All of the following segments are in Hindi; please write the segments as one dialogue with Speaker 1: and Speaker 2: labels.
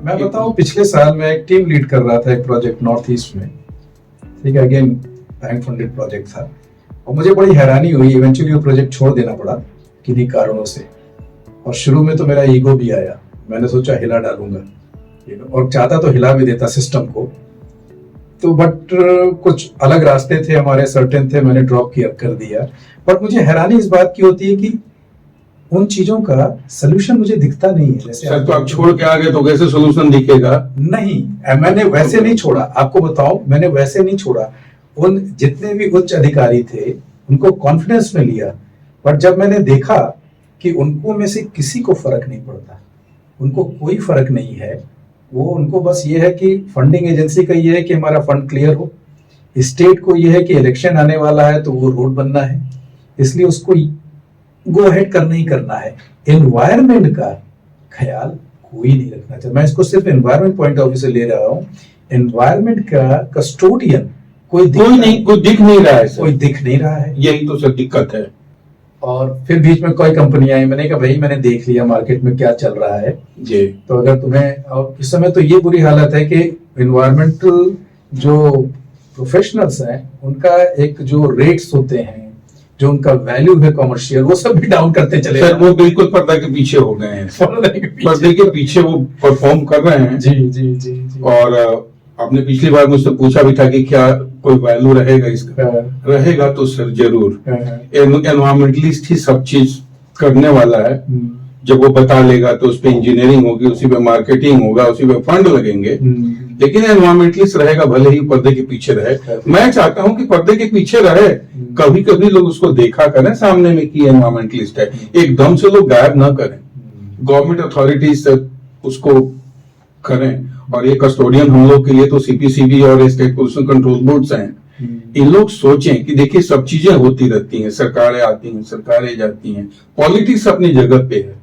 Speaker 1: मैं बताऊं, पिछले साल मैं एक टीम लीड कर रहा था एक प्रोजेक्ट नॉर्थ ईस्ट में, ठीक है, अगेन बैंक फंडेड प्रोजेक्ट था, और मुझे बड़ी हैरानी हुई, इवेंचुअली वो प्रोजेक्ट छोड़ देना पड़ा किन्हीं कारणों से। और शुरू में तो मेरा ईगो भी आया, मैंने सोचा हिला डालूंगा, और चाहता तो हिला भी देता सिस्टम को, तो बट कुछ अलग रास्ते थे हमारे, सर्टेन थे, मैंने ड्रॉप किया, कर दिया। बट मुझे हैरानी इस बात की होती है कि उन चीजों का सोल्यूशन मुझे दिखता नहीं है। जैसे
Speaker 2: सर, तो आप छोड़ के आ गए तो कैसे सोल्यूशन दिखेगा?
Speaker 1: नहीं, मैंने वैसे नहीं छोड़ा, आपको बताऊं, मैंने वैसे नहीं छोड़ा। उन जितने भी उच्च अधिकारी थे उनको कॉन्फिडेंस में लिया, बट जब मैंने देखा कि उनको में से किसी को फर्क नहीं पड़ता, उनको कोई फर्क नहीं है, वो उनको बस ये है कि फंडिंग एजेंसी का ये है कि हमारा फंड क्लियर हो, स्टेट को ये है कि इलेक्शन आने वाला है तो वो रोड बनना है, इसलिए उसको गो अहेड करना ही करना है। एनवायरमेंट का ख्याल कोई नहीं रखना चाहिए। मैं इसको सिर्फ एनवायरमेंट पॉइंट ऑफ व्यू से ले रहा हूँ। एनवायरमेंट का कस्टोडियन कोई दिख नहीं रहा है, कोई दिख नहीं रहा है,
Speaker 2: यही तो सर दिक्कत है।
Speaker 1: और फिर बीच में कोई कंपनी आई, मैंने कहा भाई मैंने देख लिया मार्केट में क्या चल रहा है
Speaker 2: जी,
Speaker 1: तो अगर तुम्हें, और इस समय तो ये बुरी हालत है कि एनवायरमेंटल जो प्रोफेशनल्स हैं उनका एक जो रेट्स होते हैं, जो उनका वैल्यू है कमर्शियल, वो सब भी डाउन करते चले
Speaker 2: सर। वो बिल्कुल पर्दा के पीछे हो गए हैं, पर्दे के पीछे वो परफॉर्म कर रहे हैं।
Speaker 1: जी जी जी, जी।
Speaker 2: और आपने पिछली बार मुझसे पूछा भी था कि क्या कोई वैल्यू रहेगा इसका? रहेगा तो सर जरूर। एनवायरमेंटलिस्ट ही सब चीज करने वाला है। जब वो बता लेगा तो उस पर इंजीनियरिंग होगी, उसी पे मार्केटिंग होगा, उसी पे फंड लगेंगे, लेकिन एनवायरमेंटलिस्ट रहेगा, भले ही पर्दे के पीछे रहे। मैं चाहता हूं कि पर्दे के पीछे रहे, कभी कभी लोग उसको देखा करें सामने में कि एनवायरमेंटलिस्ट है, एकदम से लोग गायब ना करें। गवर्नमेंट अथॉरिटीज उसको करें। और ये कस्टोडियन हम लोग के लिए तो सीपीसीबी और स्टेट पोल्यूशन कंट्रोल बोर्ड्स हैं। इन लोग सोचें कि देखिए सब चीजें होती रहती हैं, सरकारें आती हैं, सरकारें जाती हैं, पॉलिटिक्स अपनी जगह पे है,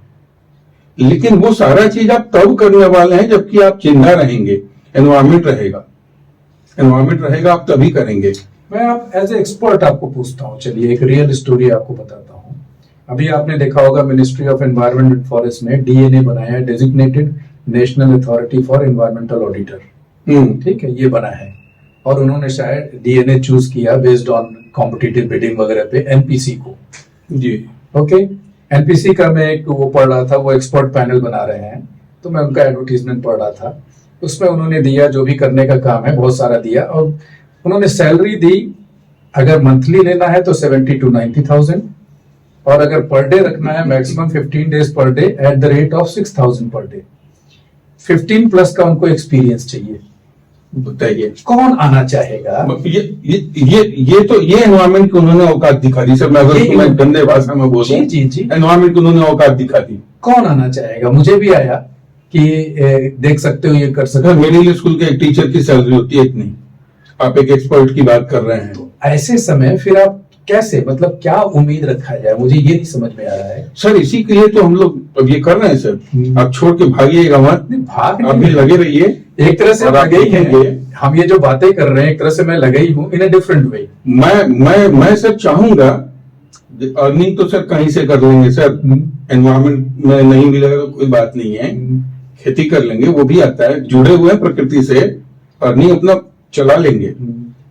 Speaker 2: लेकिन वो सारा चीज आप तब करने वाले हैं जबकि आप जिंदा रहेंगे, एनवायरमेंट रहेगा आप तभी करेंगे।
Speaker 1: मैं आप एज ए एक्सपर्ट आपको पूछता हूँ, चलिए एक रियल स्टोरी आपको बताता हूँ। अभी आपने देखा होगा ministry of environment and forest ने डीएनए बनाया है, designated national authority for environmental auditor, ठीक है, ये बना है। और उन्होंने शायद डीएनए चूज किया बेस्ड ऑन कॉम्पिटिटिव बिडिंग वगैरह पे, एनपीसी को।
Speaker 2: जी,
Speaker 1: ओके। एनपीसी का मैं एक वो पढ़ रहा था, वो एक्सपर्ट पैनल बना रहे हैं, तो मैं उनका एडवर्टीजमेंट पढ़ रहा था। उसमें उन्होंने दिया जो भी करने का काम है, बहुत सारा दिया, और उन्होंने सैलरी दी, अगर मंथली लेना है तो 70 to 90,000, और अगर पर डे रखना है maximum 15 days per day at the rate of 6,000 per day. 15 plus का उनको एक्सपीरियंस चाहिए।
Speaker 2: बताइए
Speaker 1: कौन आना चाहेगा?
Speaker 2: ये एनवायरमेंट को उन्होंने औकात दिखा दी सर। मैं अगर गंदे भाषा में बोलूं,
Speaker 1: जी जी जी,
Speaker 2: एनवायरमेंट को उन्होंने औकात दिखा दी।
Speaker 1: कौन आना चाहेगा? मुझे भी आया कि देख सकते हो, ये कर सकते हो।
Speaker 2: मेरे लिए स्कूल के एक टीचर की सैलरी होती है इतनी, आप एक एक्सपर्ट की बात कर रहे हैं।
Speaker 1: तो ऐसे समय फिर आप कैसे, मतलब क्या उम्मीद रखा जाए, मुझे ये नहीं समझ में आ रहा है
Speaker 2: सर। इसी के लिए तो हम लोग अब ये कर रहे हैं सर। आप छोड़ के भागिएगा मत,
Speaker 1: भाग
Speaker 2: आप भी लगे रहिए।
Speaker 1: एक तरह से लगे ही हैं, हम ये जो बातें कर रहे हैं एक तरह से मैं लगा ही हूँ, इन अ डिफरेंट वे।
Speaker 2: मैं सर चाहूंगा, अर्निंग तो सर कहीं से कर लेंगे सर, एनवायरमेंट में नहीं मिलेगा तो कोई बात नहीं है, खेती कर लेंगे, वो भी आता है, जुड़े हुए हैं प्रकृति से, अर्निंग अपना चला लेंगे।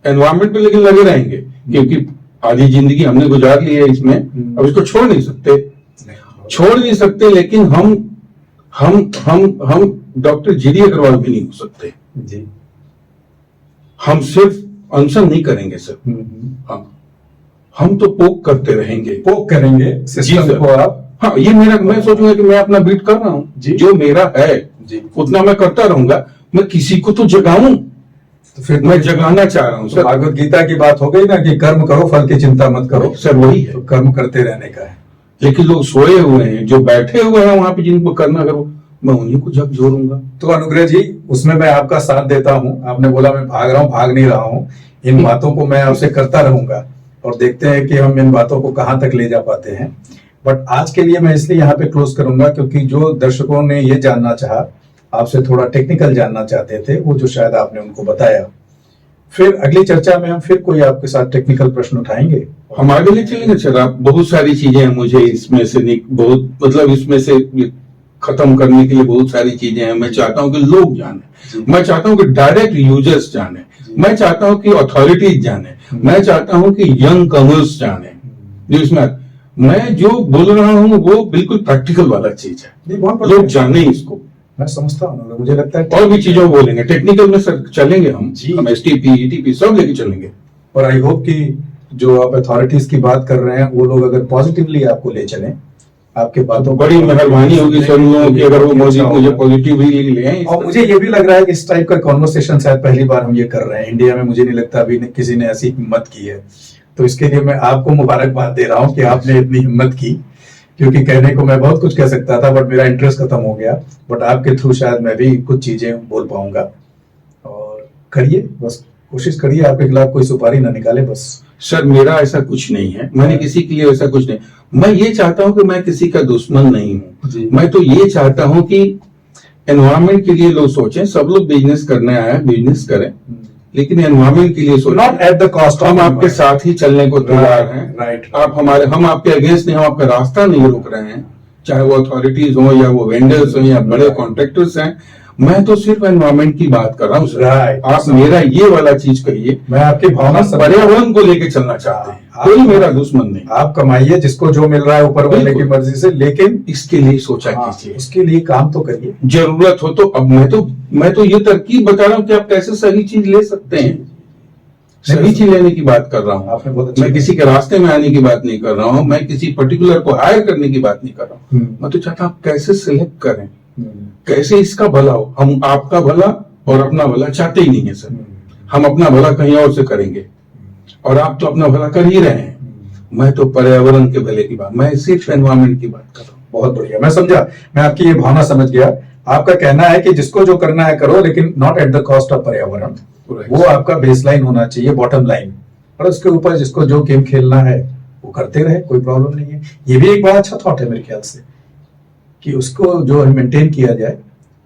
Speaker 2: एनवायरमेंट पे लेकिन लगे रहेंगे, क्योंकि आधी जिंदगी हमने गुजार ली है इसमें, अब इसको छोड़ नहीं सकते, लेकिन हम डॉक्टर जीडी अग्रवाल भी नहीं हो सकते
Speaker 1: जी।
Speaker 2: हम सिर्फ अनशन नहीं करेंगे सर, हम तो पोक करेंगे सिस्टम को। आप हाँ, ये मैं सोचूंगा कि मैं अपना बीट कर रहा हूँ, जो मेरा है जी, उतना मैं करता रहूंगा। मैं किसी को तो जगाऊं, तो फिर मैं जगाना चाह रहा हूँ सर।
Speaker 1: भागवत गीता की बात हो गई ना कि कर्म करो फल की चिंता मत करो।
Speaker 2: सर वही है,
Speaker 1: तो कर्म करते रहने का है।
Speaker 2: लेकिन लोग सोए हुए हैं, जो बैठे हुए हैं वहां पे, जिनको करना करो, मैं उन्हीं को जब जोड़ूंगा।
Speaker 1: तो अनुग्रह जी, उसमें मैं आपका साथ देता हूँ। आपने बोला मैं भाग रहा हूँ, भाग नहीं रहा हूँ, इन बातों को मैं आपसे करता रहूंगा, और देखते हैं कि हम इन बातों को कहाँ तक ले जा पाते हैं। बट आज के लिए मैं इसलिए यहाँ पे क्लोज करूंगा, क्योंकि जो दर्शकों ने ये जानना चाहा, आपसे थोड़ा टेक्निकल जानना चाहते थे, वो जो शायद आपने उनको बताया। फिर अगली चर्चा में हम फिर कोई आपके साथ टेक्निकल प्रश्न उठाएंगे,
Speaker 2: हम आगे ले चलेंगे सर। आप बहुत सारी चीजें हैं, मुझे इसमें से बहुत, मतलब इसमें से खत्म करने के लिए बहुत सारी चीजें हैं। मैं चाहता हूं कि लोग जाने, मैं चाहता हूं कि डायरेक्ट यूजर्स जाने, मैं चाहता हूं कि अथॉरिटीज जाने, मैं चाहता हूं कि यंग कमर्स जाने। जो इसमें मैं जो बोल रहा हूं वो बिल्कुल प्रैक्टिकल वाला चीज है,
Speaker 1: नहीं, बहुत
Speaker 2: लोग जाने इसको।
Speaker 1: मैं समझता हूँ, मुझे लगता है
Speaker 2: और भी चीजों को बोलेंगे, टेक्निकल में सर चलेंगे हम
Speaker 1: जी।
Speaker 2: हम एसटीपी ईटीपी सब लेके चलेंगे।
Speaker 1: और आई होप कि जो आप अथॉरिटीज की बात कर रहे हैं वो लोग अगर पॉजिटिवली आपको ले चलें, आपके बातों
Speaker 2: बड़ी मेहरबानी होगी सर उन लोगों की अगर वो मुझे पॉजिटिवली ले आए।
Speaker 1: और मुझे ये भी लग रहा है कि इस टाइप का कॉन्वर्सेशन शायद पहली बार हम ये कर रहे हैं इंडिया में। मुझे नहीं लगता अभी किसी ने ऐसी हिम्मत की है, तो इसके लिए मैं आपको मुबारकबाद दे रहा हूँ कि आपने इतनी हिम्मत की। क्योंकि कहने को मैं बहुत कुछ कह सकता था बट मेरा इंटरेस्ट खत्म हो गया, बट आपके थ्रू शायद मैं भी कुछ चीजें बोल पाऊंगा। और करिए, बस कोशिश करिए, आपके खिलाफ कोई सुपारी ना निकाले बस।
Speaker 2: सर मेरा ऐसा कुछ नहीं है, मैंने किसी के लिए ऐसा कुछ नहीं। मैं ये चाहता हूं कि मैं किसी का दुश्मन नहीं हूं। मैं तो ये चाहता हूं कि एनवायरमेंट के लिए लोग सोचें, सब लोग बिजनेस करने आए बिजनेस करें, लेकिन एनवायरमेंट के लिए सोचें,
Speaker 1: नॉट एट द कॉस्ट।
Speaker 2: हम आपके साथ ही चलने को तैयार हैं।
Speaker 1: राइट।
Speaker 2: हम आपके अगेंस्ट नहीं, हम आपका रास्ता नहीं रोक रहे हैं, चाहे वो अथॉरिटीज हो या वो वेंडर्स हो या बड़े कॉन्ट्रैक्टर्स हैं। मैं तो सिर्फ एनवायरमेंट की बात कर रहा हूँ।
Speaker 1: राइट।
Speaker 2: आप मेरा ये वाला चीज कहिए,
Speaker 1: मैं आपकी भावना
Speaker 2: पर्यावरण को लेके चलना चाहते हैं, कोई मेरा दुश्मन नहीं।
Speaker 1: आप कमाइए जिसको जो मिल रहा है ऊपर वाले की मर्जी से, लेकिन
Speaker 2: इसके लिए सोचा कीजिए,
Speaker 1: उसके लिए काम तो करिए।
Speaker 2: जरूरत हो तो। अब मैं तो ये तरकीब बता रहा हूँ कि आप कैसे सही चीज ले सकते हैं, सही चीज लेने की बात कर रहा
Speaker 1: आपने
Speaker 2: हूँ।
Speaker 1: बहुत अच्छी
Speaker 2: मैं किसी के रास्ते में आने की बात नहीं कर रहा हूँ, मैं किसी पर्टिकुलर को हायर करने की बात नहीं कर रहा हूँ। मैं तो चाहता हूँ आप कैसे सिलेक्ट करें, कैसे इसका भला हो। हम आपका भला और अपना भला चाहते ही नहीं है सर। हम अपना भला कहीं और से करेंगे और आप तो अपना भला कर ही रहे हैं। मैं तो पर्यावरण के भले की बात, मैं सिर्फ एनवायरमेंट की बात कर रहा हूँ।
Speaker 1: बहुत बढ़िया, मैं समझा, मैं आपकी ये भावना समझ गया। आपका कहना है कि जिसको जो करना है करो, लेकिन not at the cost of पर्यावरण। वो आपका बेसलाइन होना चाहिए, बॉटम लाइन, और उसके ऊपर जिसको जो गेम खेलना है वो करते रहे, कोई प्रॉब्लम नहीं है। ये भी एक बड़ा अच्छा थॉट है मेरे ख्याल से कि उसको जो मेंटेन किया जाए,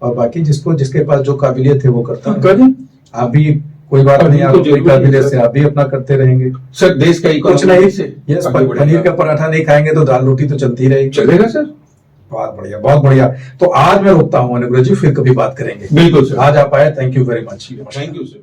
Speaker 1: और बाकी जिसको जिसके पास जो काबिलियत है वो करता है। आप भी कोई बात नहीं, आप अपनी काबिलियत से आप भी अपना करते रहेंगे
Speaker 2: सर। देश का
Speaker 1: कुछ नहीं से, यस, पनीर का पराठा नहीं खाएंगे तो दाल रोटी तो चलती रहेगी।
Speaker 2: चलेगा सर।
Speaker 1: बहुत बढ़िया, बहुत बढ़िया। तो आज मैं रुकता हूँ अनुग्रह जी, फिर कभी बात करेंगे।
Speaker 2: बिल्कुल सर।
Speaker 1: आज आप आए, thank you very much.
Speaker 2: Thank you sir.